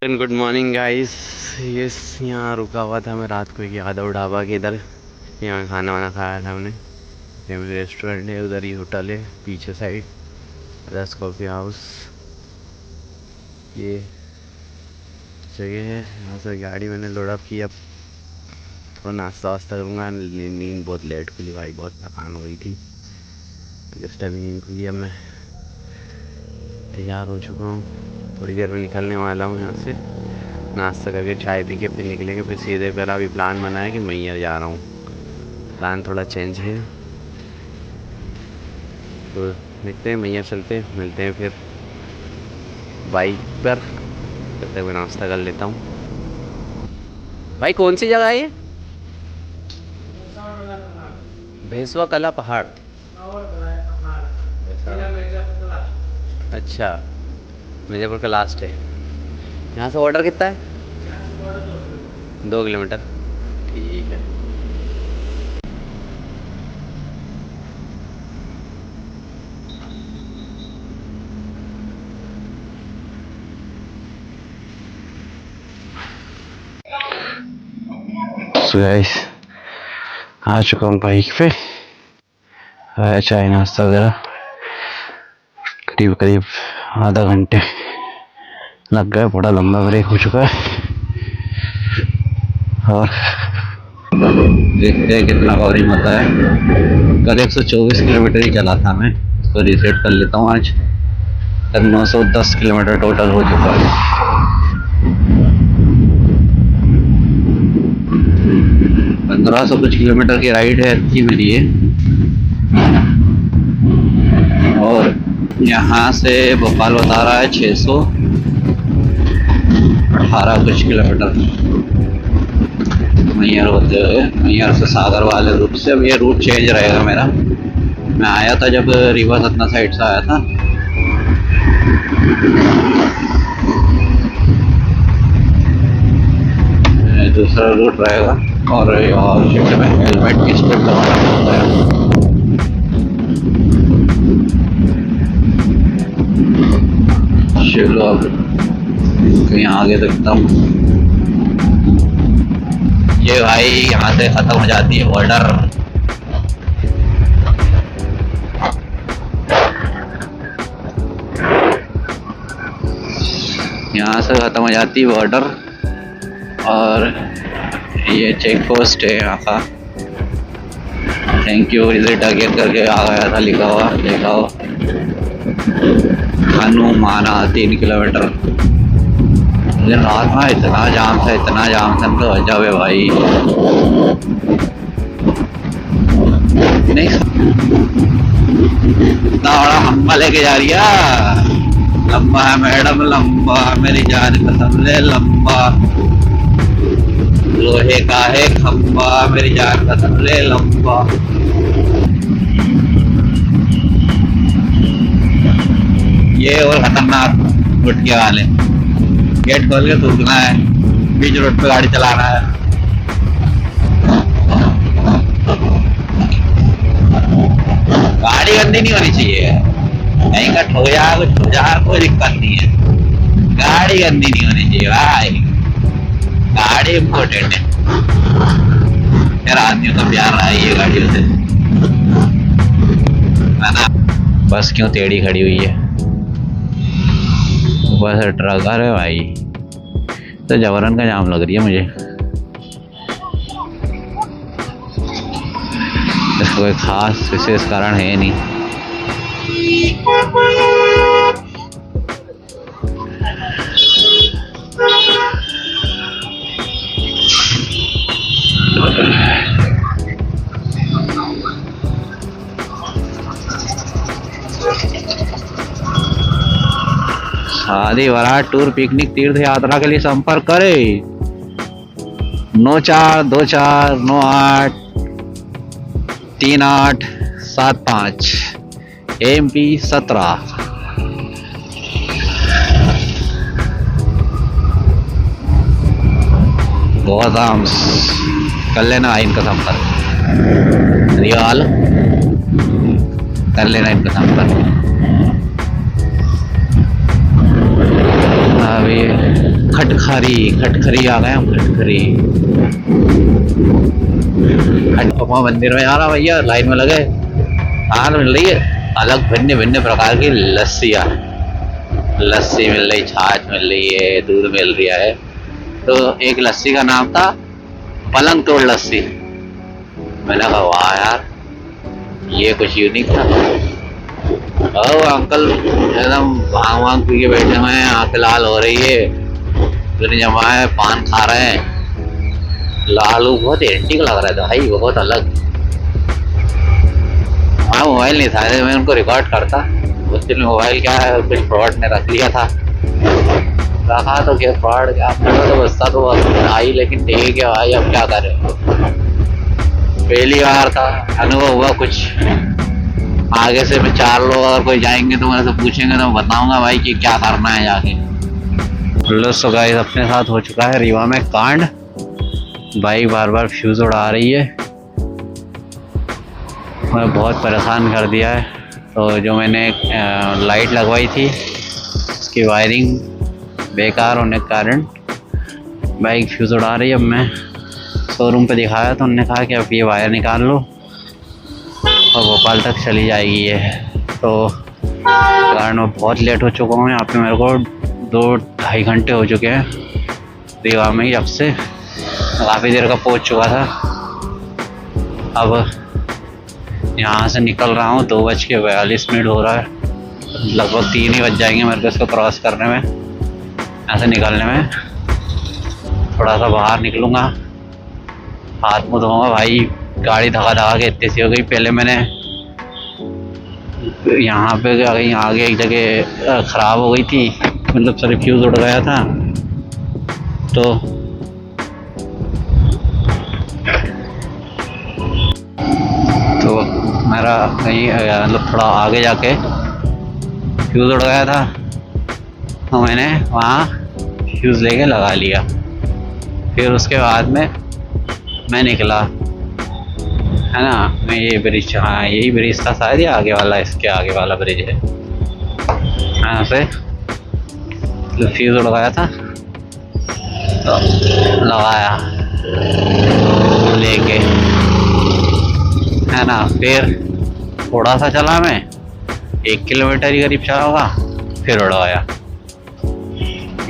Good morning guys. Yes, यहाँ रुका हुआ था मैं रात को एक यादव ढाबा के इधर। यहाँ खाना वाना खाया था हमने। फैमिली रेस्टोरेंट है, उधर ही होटल है पीछे साइड, रस कॉफ़ी हाउस। ये जगह है, यहाँ से गाड़ी मैंने लोड अप की। अब थोड़ा नाश्ता वास्ता करूँगा। नींद बहुत लेट खुली भाई, बहुत थकान हो गई थी। जस्ट अभी नींद खुली। अब मैं तैयार हो चुका हूँ, थोड़ी देर में निकलने वाला हूँ यहाँ से। नाश्ता करके चाय पी के फिर निकलेंगे। फिर सीधे पहला अभी प्लान बना है कि मैहर जा रहा हूँ। प्लान थोड़ा चेंज है, तो देखते हैं। मैहर चलते हैं, मिलते हैं फिर बाइक पर। तब तक मैं नाश्ता कर लेता हूँ। भाई कौन सी जगह है ये? भैंसवा कला पहाड़। अच्छा, मिर्ज़ापुर का लास्ट है। यहाँ से ऑर्डर कितना है? 2 किलोमीटर। ठीक है। सो गाइस, आ चुका हूँ बाइक पे। चाय नाश्ता वगैरह करीब करीब आधा घंटे लग गए। बड़ा लंबा ब्रेक हो चुका है। और देखते हैं कितना कवरिंग होता है। कल 124 किलोमीटर ही चला था मैं, इसको रीसेट कर लेता हूँ। आज तक 910 किलोमीटर टोटल हो चुका है। 1500 कुछ किलोमीटर की राइड है अच्छी मेरी है। और यहाँ से भोपाल बता रहा है 618 कुछ किलोमीटर मैहर होते हुए। मैहर से सागर वाले रूट से। अब ये रूट चेंज रहेगा मेरा। मैं आया था जब रीवा सतना साइड से आया था। दूसरा रूट रहेगा। और शिफ्ट में हेलमेट की स्ट्रिप लगाना होता है। चलो अब कहीं आगे देखता हूँ। ये भाई यहाँ से खत्म हो जाती है बॉर्डर। यहाँ से खत्म हो जाती है बॉर्डर। और ये चेक पोस्ट है यहाँ का। थैंक यू विजिट अगेन करके आ गया था लिखा हुआ, देखा हो। हनुमाना 3 किलोमीटर। लेकिन रात में इतना जाम था तो अजब है भाई। नहीं इतना बड़ा हम्बा लेके जा रही है। लंबा है मैडम, लंबा मेरी जान कसम ले, लंबा लोहे का है खंबा, मेरी जान कसम ले, लंबा। ये और खतरनाक गुटके वाले। गेट खोल के थूकना है, बीच रोड पे गाड़ी चलाना है। गाड़ी गंदी नहीं होनी चाहिए, कहीं का ठो जा कुछ हो जा कोई दिक्कत नहीं है। गाड़ी गंदी नहीं होनी चाहिए भाई, गाड़ी इम्पोर्टेंट है। यार आदमियों का प्यार रहा है ये गाड़ियों से, है ना। बस क्यों टेढ़ी खड़ी हुई है? Bus truck. अरे भाई तो जबरन का जाम लग रही है मुझे। इसका कोई खास विशेष कारण है नहीं। शादी बारात टूर पिकनिक तीर्थ यात्रा के लिए संपर्क करें 9424983875 MP 17। बहुत आराम कर लेना इनका संपर्क। रियाल कर लेना इनका संपर्क। अभी खटखरी आ गए हम, खटखरी। खटखमा मंदिर में जा रहा भैया, लाइन में लगे। कहाँ मिल रही है अलग भिन्न भिन्न प्रकार की लस्सियाँ। लस्सी मिल रही, छाछ मिल रही है, दूध मिल रहा है। तो एक लस्सी का नाम था पलंग तोड़ लस्सी। मैंने कहा वाह यार, ये कुछ यूनिक था। और अंकल एकदम भांग वांग पी के बैठे हुए हैं, आंखें लाल हो रही है, फिर जमा है, पान खा रहे हैं। लालू बहुत एंटीक लग रहा था भाई, बहुत अलग। हाँ मोबाइल नहीं था, मैं उनको रिकॉर्ड करता। उस दिन मोबाइल क्या है, कुछ फ्रॉड ने रख लिया था। रखा तो क्या फ्रॉड, क्या तो गुस्सा तो आई, लेकिन ठीक है भाई, अब क्या करें। पहली बार था, अनुभव हुआ कुछ। आगे से मैं 4 लोग अगर कोई जाएंगे तो मेरे से पूछेंगे तो मैं बताऊंगा भाई कि क्या करना है जाके। तो गाइस अपने साथ हो चुका है रीवा में कांड। बाइक बार बार फ्यूज उड़ा रही है, मैं बहुत परेशान कर दिया है। तो जो मैंने लाइट लगवाई थी उसकी वायरिंग बेकार होने के कारण बाइक फ्यूज उड़ा रही है। अब मैं शोरूम पे दिखाया तो उन्होंने कहा कि अब ये वायर निकाल लो और भोपाल तक चली जाएगी ये। तो कारण मैं बहुत लेट हो चुका हूँ, यहाँ पे मेरे को 2-2.5 घंटे हो चुके हैं रीवा में ही। अब से काफ़ी देर का पहुँच चुका था। अब यहाँ से निकल रहा हूँ, 2:42 हो रहा है, लगभग 3 ही बज जाएंगे मेरे को इसको क्रॉस करने में, यहाँ से निकलने में। थोड़ा सा बाहर निकलूँगा, हाथ मुँह धोऊंगा भाई। गाड़ी धका के इतनी सी हो गई। पहले मैंने यहाँ पे कहीं आगे एक जगह ख़राब हो गई थी, मतलब सारे फ्यूज़ उड़ गया था। तो मेरा कहीं मतलब थोड़ा आगे जाके फ्यूज़ उड़ गया था, तो मैंने वहाँ फ्यूज़ लेके लगा लिया। फिर उसके बाद में मैं निकला, है ना। मैं ये ब्रिज, हाँ यही ब्रिज था शायद, या आगे वाला, इसके आगे वाला ब्रिज है। यहाँ से फ्यूज़ उड़ गया था तो लगाया लेके, है ना। फिर थोड़ा सा चला मैं, 1 किलोमीटर ही करीब चला होगा, फिर उड़ गया।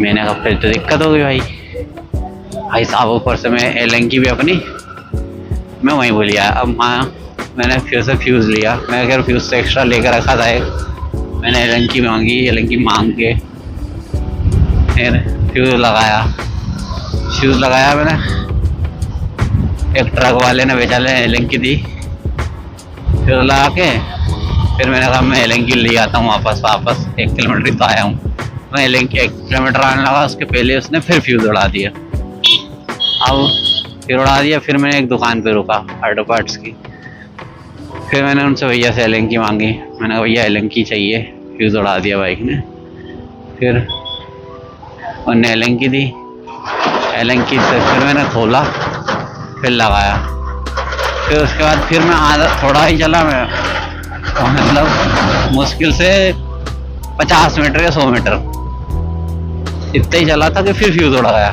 मैंने कहा फिर तो दिक्कत हो गई भाई साहब। ऊपर से मैं एलएनकी भी अपनी मैं वहीं भूल गया। अब मैंने फिर से फ्यूज़ लिया, मैं अगर फ्यूज़ से एक्स्ट्रा लेकर रखा था एक, मैंने एलएनकी मांगी, एलएनकी मांग के फिर फ्यूज़ लगाया। फ्यूज़ लगाया मैंने, एक ट्रक वाले ने बेचारे एलएनकी दी, फिर लगा के फिर मैंने कहा मैं एलएनकी ले आता हूँ वापस 1 किलोमीटर तो आया हूँ। मैं एलएनकी 1 किलोमीटर आने लगा, उसके पहले उसने फिर फ्यूज़ उड़ा दिया। अब फिर उड़ा दिया, फिर मैंने एक दुकान पे रुका ऑटो पार्ट्स की। फिर मैंने उनसे भैया से एलएनकी मांगी, मैंने कहा भैया एलएनकी चाहिए, फ्यूज़ उड़ा दिया बाइक ने। फिर उन्होंने एलएनकी दी, एलएनकी से फिर मैंने खोला, फिर लगाया। फिर उसके बाद फिर मैं थोड़ा ही चला, मैं मतलब मुश्किल से 50 मीटर या 100 मीटर इतना ही चला था कि फिर फ्यूज़ उड़ गया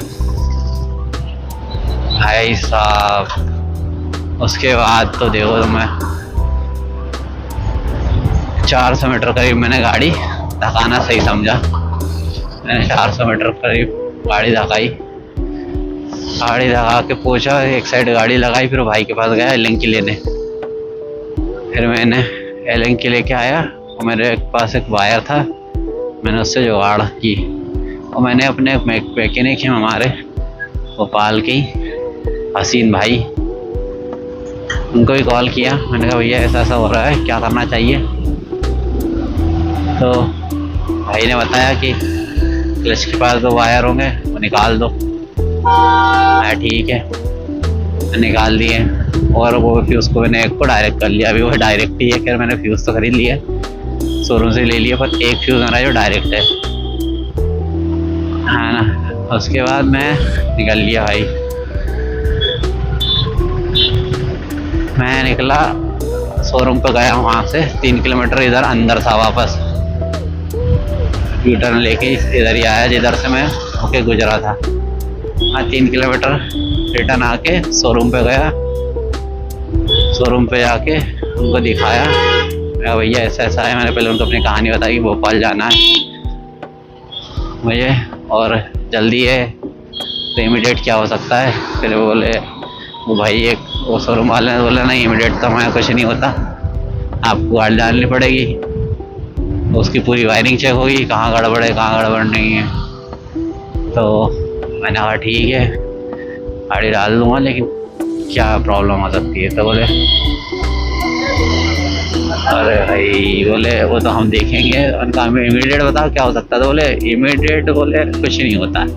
भाई साहब। उसके बाद तो देखो, तो मैं 400 मीटर करीब मैंने गाड़ी धकाना सही समझा। मैंने 400 मीटर करीब गाड़ी धकाई, गाड़ी धका के पहुंचा, एक साइड गाड़ी लगाई, फिर भाई के पास गया एलएनकी लेने। फिर मैंने एलएनकी लेके आया और मेरे पास एक वायर था, मैंने उससे जुगाड़ की। और मैंने अपने मैकेनिक हैं हमारे भोपाल की, हसीन भाई, उनको भी कॉल किया। मैंने कहा भैया ऐसा ऐसा हो रहा है, क्या करना चाहिए। तो भाई ने बताया कि क्लच के पास 2 वायर होंगे, वो निकाल दो। ठीक है, निकाल दिए। और वो फ्यूज़ को मैंने एक को डायरेक्ट कर लिया, अभी वो डायरेक्ट ही है। खैर मैंने फ्यूज़ तो खरीद लिया, शोरूम से ले लिया, पर एक फ्यूज़ मेरा जो डायरेक्ट है ना। उसके बाद मैं निकल लिया भाई, मैं निकला शोरूम पे गया, वहाँ से 3 किलोमीटर इधर अंदर था, वापस यू टर्न लेके इधर ही आया जिधर से मैं होके गुजरा था। हाँ 3 किलोमीटर रिटर्न आके शोरूम पे गया, शोरूम पे जाके उनको दिखाया, भैया ऐसा ऐसा है। मैंने पहले उनको अपनी कहानी बताई कि भोपाल जाना है मुझे और जल्दी है, तो इमीडिएट क्या हो सकता है। फिर वो बोले, वो भाई एक वो शोरूम वाले ने बोला नहीं इमीडिएट तो हमारे कुछ नहीं होता, आपको गाड़ी डालनी पड़ेगी, तो उसकी पूरी वायरिंग चेक होगी, कहाँ गड़बड़ है कहाँ गड़बड़ नहीं है। तो मैंने कहा ठीक है गाड़ी डाल दूँगा, लेकिन क्या प्रॉब्लम हो सकती है। तो बोले अरे भाई, बोले वो तो हम देखेंगे, उनका हमें इमीडिएट बताओ क्या हो सकता है। तो बोले इमीडिएट बोले कुछ नहीं होता है।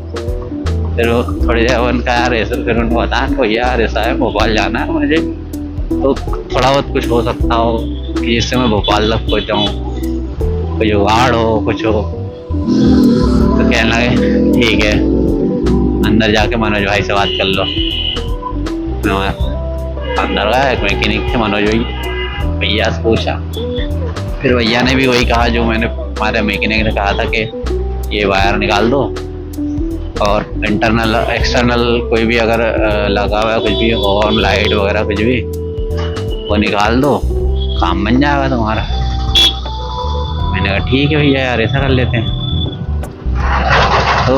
फिर वो थोड़ी देर उनका यार ऐसे, फिर उनको बताया भैया यार ऐसा है भोपाल जाना है मुझे, तो थोड़ा बहुत कुछ हो सकता हो कि जिससे मैं भोपाल तक पहुँच जाऊँ, कोई जुगाड़ हो कुछ हो। तो कहने लगे ठीक है अंदर जाके मनोज भाई से बात कर लो। मैं अंदर गया, एक मैकेनिक थे मनोज भाई, भैया से पूछा। फिर भैया ने भी वही कहा जो मैंने हमारे मैकेनिक ने कहा था कि ये वायर निकाल दो और इंटरनल एक्सटर्नल कोई भी अगर लगा हुआ है कुछ भी हॉर्न लाइट वगैरह कुछ भी वो निकाल दो, काम बन जाएगा तुम्हारा। मैंने कहा ठीक है भैया यार ऐसा कर लेते हैं। तो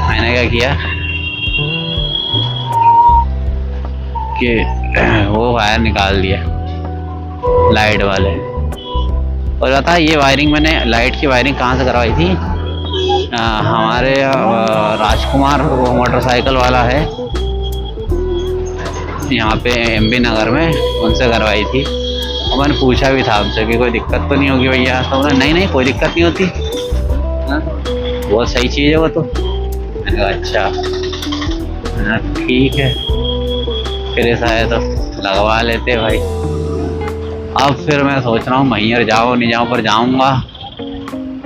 मैंने क्या किया कि वो वायर निकाल दिया लाइट वाले। और बता ये वायरिंग मैंने लाइट की वायरिंग कहाँ से करवाई थी, हमारे राजकुमार वो मोटरसाइकिल वाला है यहाँ पे एमबी नगर में, उनसे करवाई थी। और मैंने पूछा भी था उनसे कि कोई दिक्कत तो नहीं होगी भैया। तो बोला नहीं नहीं कोई दिक्कत नहीं होती, बहुत सही चीज़ है वो तो। मैंने कहा अच्छा ठीक है फिर ऐसा है तो लगवा लेते भाई। अब फिर मैं सोच रहा हूँ मैहर जाऊँ नहीं जाऊँ, पर जाऊँगा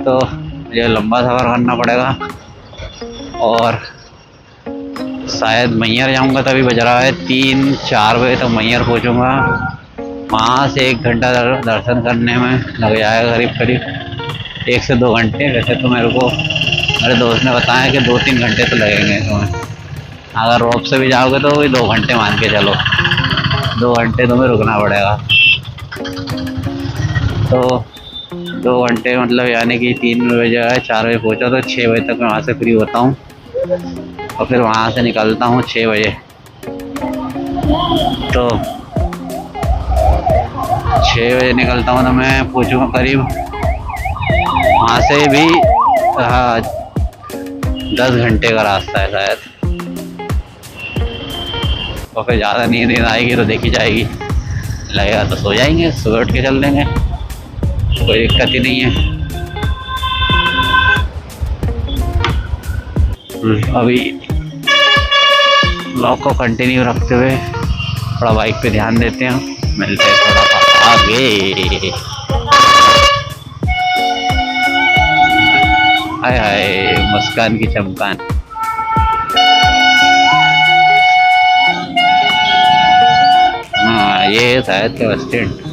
तो मुझे लंबा सफ़र करना पड़ेगा और शायद मैहर जाऊँगा तभी बज रहा है 3-4 बजे तक मैहर पहुँचूँगा। वहाँ से 1 घंटा दर्शन करने में लग जाएगा करीब करीब 1 से 2 घंटे। वैसे तो मेरे को मेरे दोस्त ने बताया कि 2-3 घंटे तो लगेंगे तुम्हें, अगर रोप से भी जाओगे तो वही 2 घंटे मान के चलो, 2 घंटे तुम्हें रुकना पड़ेगा। तो 2 घंटे मतलब यानी कि 3 बजे 4 बजे पहुँचा तो 6 बजे तक मैं वहाँ से फ्री होता हूँ और फिर वहाँ से निकलता हूँ 6 बजे। तो 6 बजे निकलता हूँ तो मैं पहुँचूँगा करीब वहाँ से भी 10 घंटे का रास्ता है शायद। और फिर ज़्यादा नींद आएगी तो देखी जाएगी, लगेगा तो सो जाएंगे, सुबह उठ के चल देंगे, कोई दिक्कत ही नहीं है। अभी ब्लॉग को कंटिन्यू रखते हुए थोड़ा बाइक पे ध्यान देते हैं, मिलते हैं थोड़ा सा आगे। हाय हाय मुस्कान की चमकान। हाँ ये शायद क्या बस स्टैंड।